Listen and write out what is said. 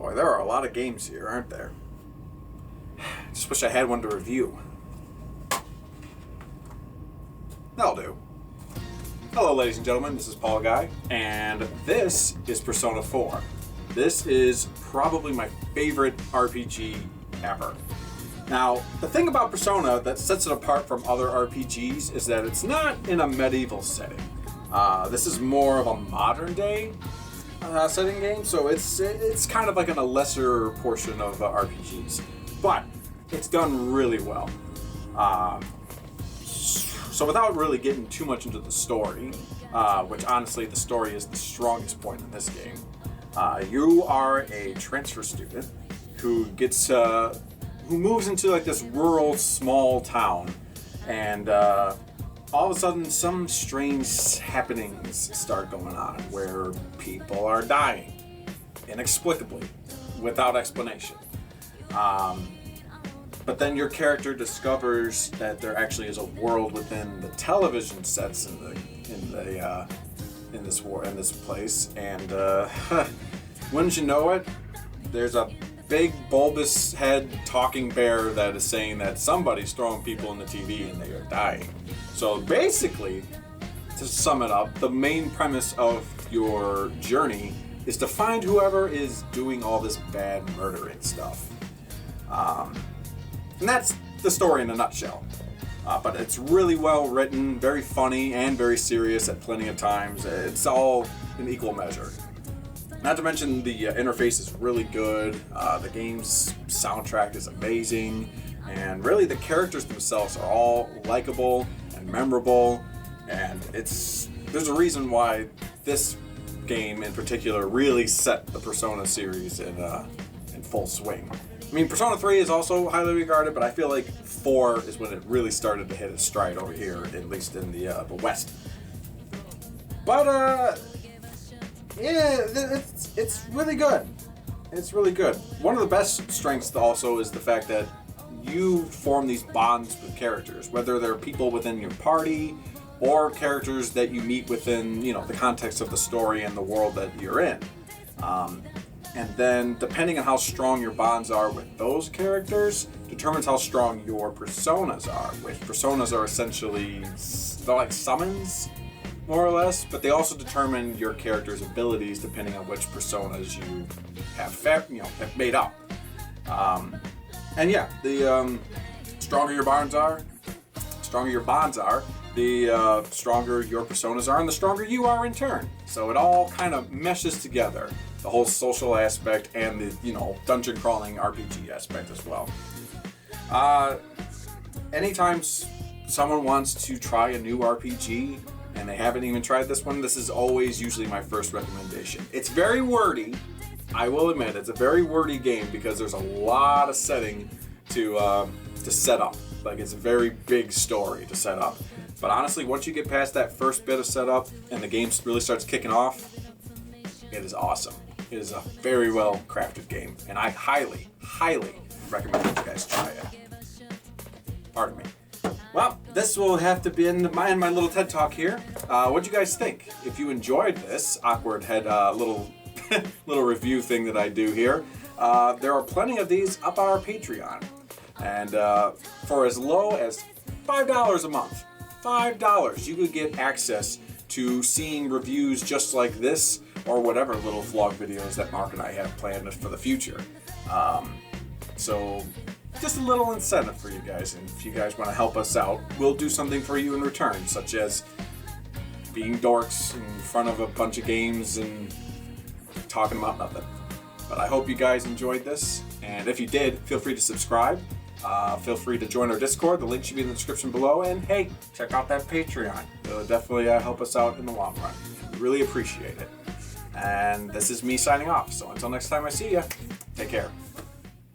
Boy, there are a lot of games here, aren't there? Just wish I had one to review. That'll do. Hello, ladies and gentlemen, this is Paulguy, and this is Persona 4. This is probably my favorite RPG ever. Now, the thing about Persona that sets it apart from other RPGs is that it's not in a medieval setting. This is more of a modern day setting game, so it's kind of like in a lesser portion of RPGs, but it's done really well. So without really getting too much into the story, which honestly the story is the strongest point in this game, you are a transfer student who gets who moves into like this rural small town, and all of a sudden some strange happenings start going on where people are dying inexplicably without explanation. But then your character discovers that there actually is a world within the television sets in this place, and wouldn't you know it, there's a big bulbous head talking bear that is saying that somebody's throwing people in the TV and they are dying. So basically, to sum it up, the main premise of your journey is to find whoever is doing all this bad murdering stuff. And that's the story in a nutshell. But it's really well written, very funny, and very serious at plenty of times. It's all in equal measure. Not to mention the interface is really good, the game's soundtrack is amazing, and really the characters themselves are all likable and memorable, and there's a reason why this game in particular really set the Persona series in full swing. I mean, Persona 3 is also highly regarded, but I feel like 4 is when it really started to hit its stride over here, at least in the West. But yeah, it's really good. It's really good. One of the best strengths also is the fact that you form these bonds with characters, whether they're people within your party or characters that you meet within, the context of the story and the world that you're in. And then, depending on how strong your bonds are with those characters, determines how strong your personas are. Which personas are essentially, they're like summons, more or less, but they also determine your character's abilities depending on which personas you have made up. And yeah, the stronger your bonds are, the stronger your personas are, and the stronger you are in turn. So it all kind of meshes together. The whole social aspect and the, dungeon crawling RPG aspect as well. Anytime someone wants to try a new RPG and they haven't even tried this one, this is always usually my first recommendation. It's very wordy, I will admit. It's a very wordy game because there's a lot of setting to set up. Like, it's a very big story to set up. But honestly, once you get past that first bit of setup and the game really starts kicking off, it is awesome. It is a very well crafted game, and I highly, highly recommend that you guys try it. Pardon me. Well, this will have to be in my little TED Talk here. What'd you guys think? If you enjoyed this awkward head little review thing that I do here, there are plenty of these up on our Patreon, and for as low as $5 a month, $5, you could get access to seeing reviews just like this, or whatever little vlog videos that Mark and I have planned for the future. So just a little incentive for you guys, and if you guys want to help us out, we'll do something for you in return, such as being dorks in front of a bunch of games and talking about nothing. But I hope you guys enjoyed this, and if you did, feel free to subscribe. Feel free to join our Discord. The link should be in the description below, and hey, check out that Patreon. It'll definitely help us out in the long run. We really appreciate it. And this is me signing off, so until next time I see ya, take care.